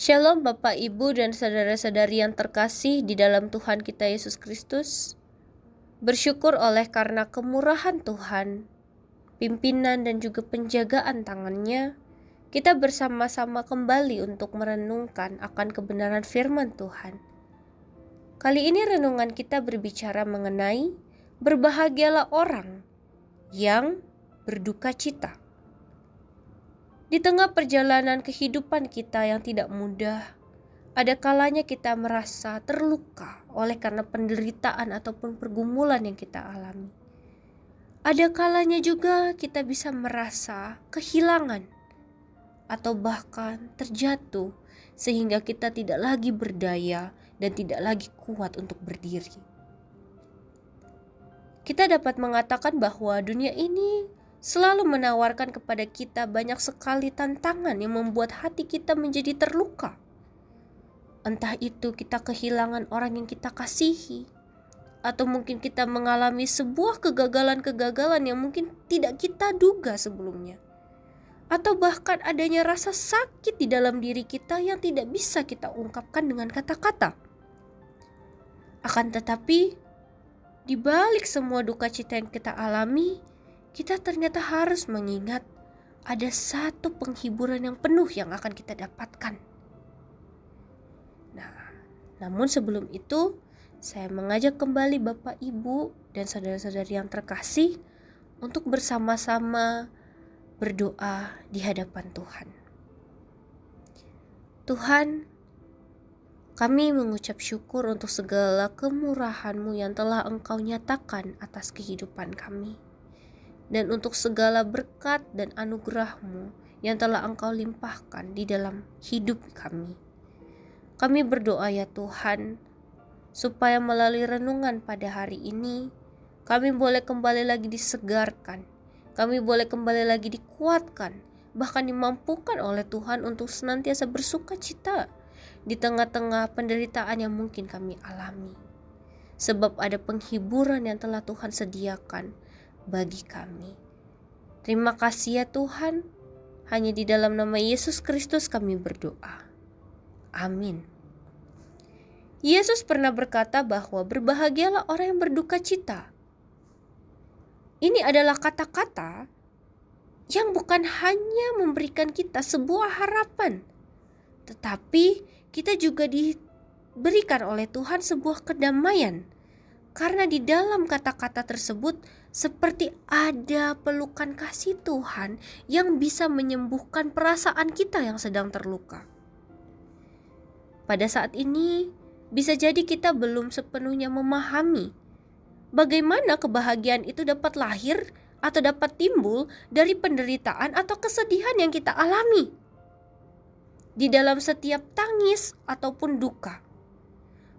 Shalom Bapak Ibu dan saudara-saudari yang terkasih di dalam Tuhan kita Yesus Kristus. Bersyukur oleh karena kemurahan Tuhan, pimpinan dan juga penjagaan tangannya, kita bersama-sama kembali untuk merenungkan akan kebenaran firman Tuhan. Kali ini renungan kita berbicara mengenai berbahagialah orang yang berduka cita. Di tengah perjalanan kehidupan kita yang tidak mudah, ada kalanya kita merasa terluka oleh karena penderitaan ataupun pergumulan yang kita alami. Ada kalanya juga kita bisa merasa kehilangan atau bahkan terjatuh sehingga kita tidak lagi berdaya dan tidak lagi kuat untuk berdiri. Kita dapat mengatakan bahwa dunia ini selalu menawarkan kepada kita banyak sekali tantangan yang membuat hati kita menjadi terluka. Entah itu kita kehilangan orang yang kita kasihi, atau mungkin kita mengalami sebuah kegagalan-kegagalan yang mungkin tidak kita duga sebelumnya. Atau bahkan adanya rasa sakit di dalam diri kita yang tidak bisa kita ungkapkan dengan kata-kata. Akan tetapi, di balik semua duka cita yang kita alami, kita ternyata harus mengingat ada satu penghiburan yang penuh yang akan kita dapatkan. Nah, namun sebelum itu, saya mengajak kembali Bapak, Ibu, dan saudara-saudari yang terkasih untuk bersama-sama berdoa di hadapan Tuhan. Tuhan, kami mengucap syukur untuk segala kemurahan-Mu yang telah Engkau nyatakan atas kehidupan kami. Dan untuk segala berkat dan anugerah-Mu yang telah Engkau limpahkan di dalam hidup kami. Kami berdoa ya Tuhan, supaya melalui renungan pada hari ini, kami boleh kembali lagi disegarkan, kami boleh kembali lagi dikuatkan, bahkan dimampukan oleh Tuhan untuk senantiasa bersuka cita di tengah-tengah penderitaan yang mungkin kami alami. Sebab ada penghiburan yang telah Tuhan sediakan bagi kami. Terima kasih ya Tuhan, hanya di dalam nama Yesus Kristus kami berdoa. Amin. Yesus pernah berkata bahwa berbahagialah orang yang berduka cita. Ini adalah kata-kata yang bukan hanya memberikan kita sebuah harapan, tetapi kita juga diberikan oleh Tuhan sebuah kedamaian. Karena di dalam kata-kata tersebut seperti ada pelukan kasih Tuhan yang bisa menyembuhkan perasaan kita yang sedang terluka. Pada saat ini bisa jadi kita belum sepenuhnya memahami bagaimana kebahagiaan itu dapat lahir atau dapat timbul dari penderitaan atau kesedihan yang kita alami di dalam setiap tangis ataupun duka.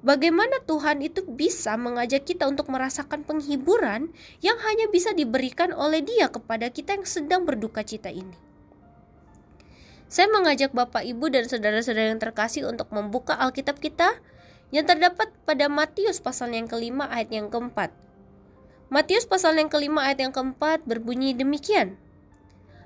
Bagaimana Tuhan itu bisa mengajak kita untuk merasakan penghiburan yang hanya bisa diberikan oleh Dia kepada kita yang sedang berduka cita ini. Saya mengajak Bapak, Ibu, dan saudara-saudara yang terkasih untuk membuka Alkitab kita yang terdapat pada Matius pasal yang kelima ayat yang keempat. Matius pasal yang kelima ayat yang keempat berbunyi demikian.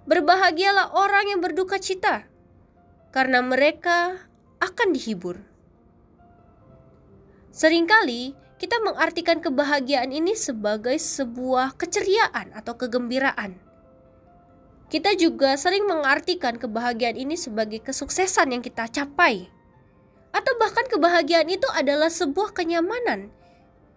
Berbahagialah orang yang berduka cita, karena mereka akan dihibur. Seringkali kita mengartikan kebahagiaan ini sebagai sebuah keceriaan atau kegembiraan. Kita juga sering mengartikan kebahagiaan ini sebagai kesuksesan yang kita capai. Atau bahkan kebahagiaan itu adalah sebuah kenyamanan,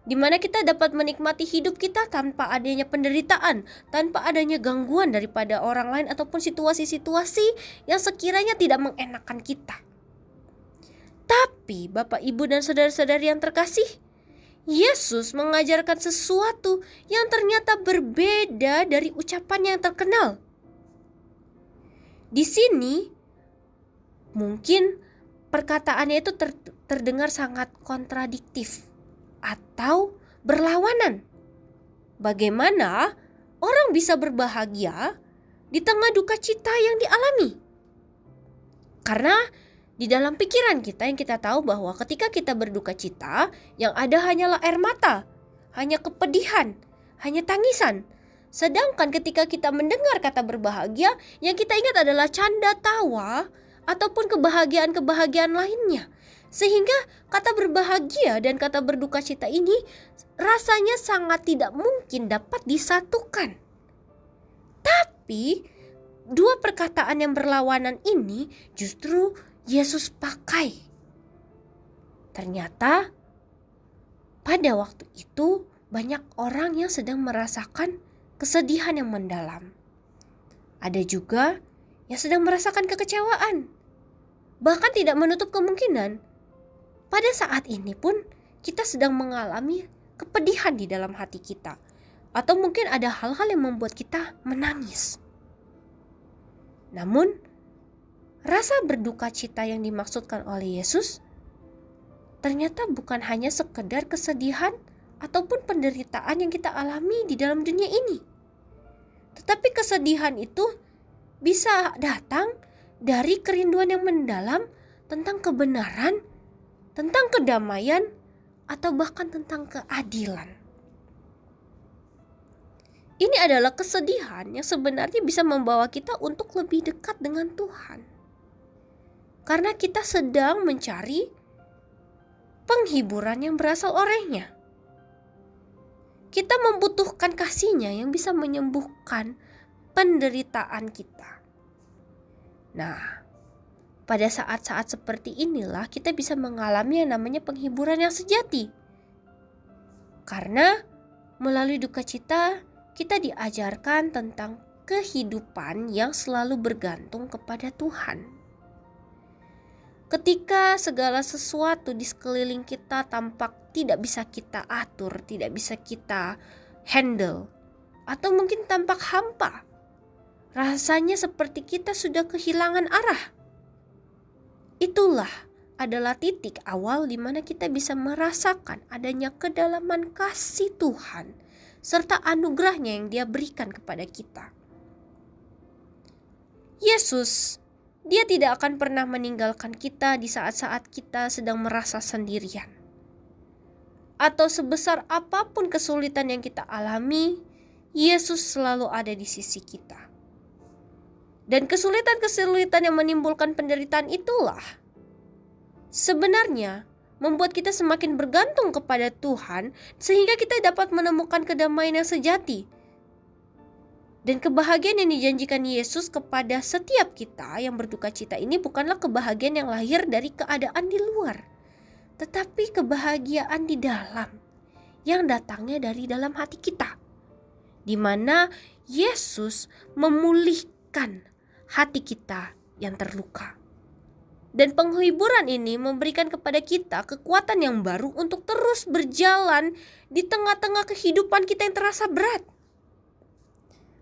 di mana kita dapat menikmati hidup kita tanpa adanya penderitaan, tanpa adanya gangguan daripada orang lain ataupun situasi-situasi yang sekiranya tidak mengenakan kita. Tapi Bapak, Ibu, dan saudara-saudari yang terkasih, Yesus mengajarkan sesuatu yang ternyata berbeda dari ucapan yang terkenal. Di sini mungkin perkataannya itu terdengar sangat kontradiktif atau berlawanan. Bagaimana orang bisa berbahagia di tengah duka cita yang dialami? Karena di dalam pikiran kita yang kita tahu bahwa ketika kita berduka cita, yang ada hanyalah air mata, hanya kepedihan, hanya tangisan. Sedangkan ketika kita mendengar kata berbahagia, yang kita ingat adalah canda tawa ataupun kebahagiaan-kebahagiaan lainnya. Sehingga kata berbahagia dan kata berduka cita ini rasanya sangat tidak mungkin dapat disatukan. Tapi dua perkataan yang berlawanan ini justru Yesus pakai. Ternyata pada waktu itu banyak orang yang sedang merasakan kesedihan yang mendalam. Ada juga yang sedang merasakan kekecewaan. Bahkan tidak menutup kemungkinan pada saat ini pun kita sedang mengalami kepedihan di dalam hati kita. Atau mungkin ada hal-hal yang membuat kita menangis. Namun, rasa berduka cita yang dimaksudkan oleh Yesus ternyata bukan hanya sekedar kesedihan ataupun penderitaan yang kita alami di dalam dunia ini. Tetapi kesedihan itu bisa datang dari kerinduan yang mendalam tentang kebenaran, tentang kedamaian, atau bahkan tentang keadilan. Ini adalah kesedihan yang sebenarnya bisa membawa kita untuk lebih dekat dengan Tuhan. Karena kita sedang mencari penghiburan yang berasal oleh-Nya. Kita membutuhkan kasih-Nya yang bisa menyembuhkan penderitaan kita. Nah, pada saat-saat seperti inilah kita bisa mengalami yang namanya penghiburan yang sejati. Karena melalui duka cita kita diajarkan tentang kehidupan yang selalu bergantung kepada Tuhan. Ketika segala sesuatu di sekeliling kita tampak tidak bisa kita atur, tidak bisa kita handle, atau mungkin tampak hampa, rasanya seperti kita sudah kehilangan arah. Itulah adalah titik awal di mana kita bisa merasakan adanya kedalaman kasih Tuhan serta anugerahnya yang Dia berikan kepada kita. Yesus, Dia tidak akan pernah meninggalkan kita di saat-saat kita sedang merasa sendirian. Atau sebesar apapun kesulitan yang kita alami, Yesus selalu ada di sisi kita. Dan kesulitan-kesulitan yang menimbulkan penderitaan itulah sebenarnya membuat kita semakin bergantung kepada Tuhan sehingga kita dapat menemukan kedamaian yang sejati. Dan kebahagiaan yang dijanjikan Yesus kepada setiap kita yang berduka cita ini bukanlah kebahagiaan yang lahir dari keadaan di luar, tetapi kebahagiaan di dalam yang datangnya dari dalam hati kita, di mana Yesus memulihkan hati kita yang terluka. Dan penghiburan ini memberikan kepada kita kekuatan yang baru untuk terus berjalan di tengah-tengah kehidupan kita yang terasa berat.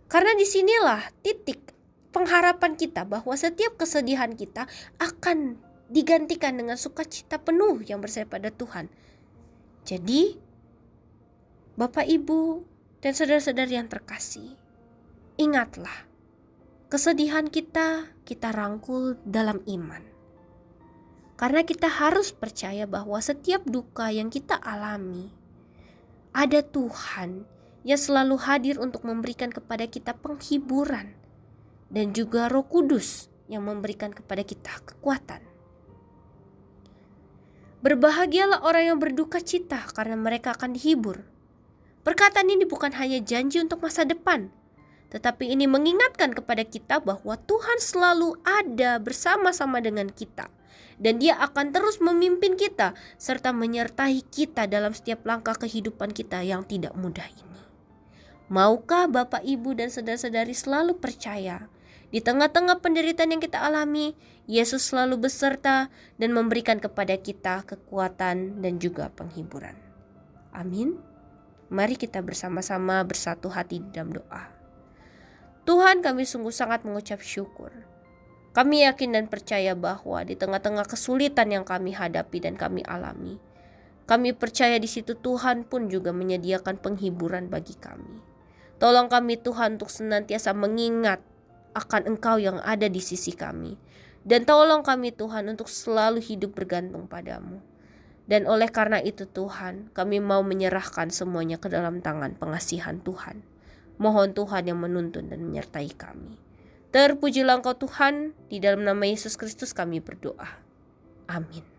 Karena disinilah titik pengharapan kita bahwa setiap kesedihan kita akan digantikan dengan sukacita penuh yang bersama pada Tuhan. Jadi, Bapak, Ibu, dan saudara-saudari yang terkasih, ingatlah, kesedihan kita rangkul dalam iman. Karena kita harus percaya bahwa setiap duka yang kita alami, ada Tuhan yang selalu hadir untuk memberikan kepada kita penghiburan, dan juga Roh Kudus yang memberikan kepada kita kekuatan. Berbahagialah orang yang berduka cita karena mereka akan dihibur. Perkataan ini bukan hanya janji untuk masa depan, tetapi ini mengingatkan kepada kita bahwa Tuhan selalu ada bersama-sama dengan kita. Dan Dia akan terus memimpin kita serta menyertai kita dalam setiap langkah kehidupan kita yang tidak mudah ini. Maukah Bapak, Ibu, dan saudara-saudari selalu percaya di tengah-tengah penderitaan yang kita alami, Yesus selalu beserta dan memberikan kepada kita kekuatan dan juga penghiburan. Amin. Mari kita bersama-sama bersatu hati dalam doa. Tuhan, kami sungguh sangat mengucap syukur. Kami yakin dan percaya bahwa di tengah-tengah kesulitan yang kami hadapi dan kami alami, kami percaya di situ Tuhan pun juga menyediakan penghiburan bagi kami. Tolong kami Tuhan untuk senantiasa mengingat akan Engkau yang ada di sisi kami. Dan tolong kami Tuhan untuk selalu hidup bergantung padamu. Dan oleh karena itu Tuhan, kami mau menyerahkan semuanya ke dalam tangan pengasihan Tuhan. Mohon Tuhan yang menuntun dan menyertai kami. Terpujilah Engkau Tuhan, di dalam nama Yesus Kristus kami berdoa. Amin.